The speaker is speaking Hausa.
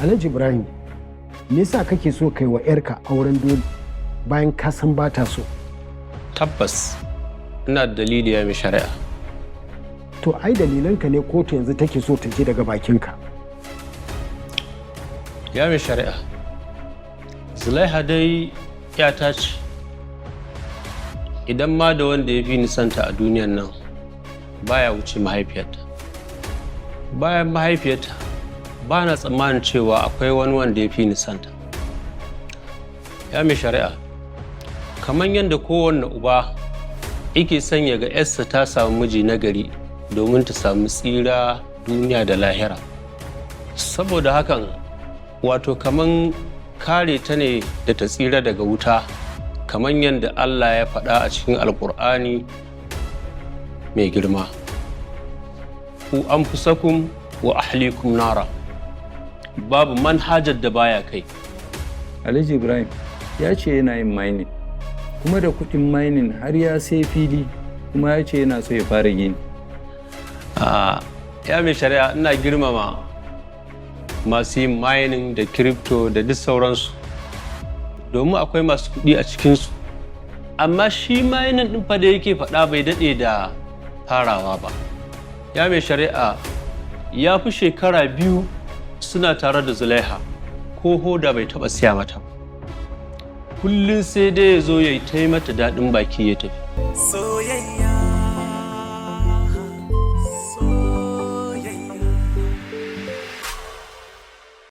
Alhaji Ibrahim, me yasa kake so kai wa 'yarka auren dole bayan ka san ba ta so? Tabbas, ina da dalili ya mai shari'a. To ai dalilanka ne kotu yanzu take so ta je daga bakinka. Ya mai shari'a, Zulaiha dai ‘yata ce. Idan ma da wanda ya fi nisanta a duniyan nan baya wuce mahaifiyarta. Bayan mahaifiyarta, ba na tsammanin cewa akwai wani wanda ya fi nisanta. Ya mai shari'a, kamar yadda kowanne uba yake son ya ga ‘yarsa ta samu miji nagari domin ta samu tsira duniya da lahira. Saboda hakan, wato kaman kare ta ne da ta tsira daga wuta, kamar yadda Allah ya faɗa a cikin Alƙur'ani mai girma. Ku anfusakum wa ahlikum nara. Babu manhajar da baya kai. Alhaji Ibrahim ya ce yana yin mining, kuma da kuɗin mining har ya sai fili, kuma ya ce yana so ya fara gini. Ya mai shari'a, ina girmama masu yin mining da crypto da duk sauransu, domin akwai masu kuɗi a cikinsu. Amma shi mining ɗin fa da yake faɗa bai daɗe da farawa ba. Ya mai shari'a, ya fi shekara 2 suna tare da Zulaiha, ko hoda bai taɓa siya mata. Kullum sai dai ya zo ya yi mata daɗin baki ya tafi. Soyayya.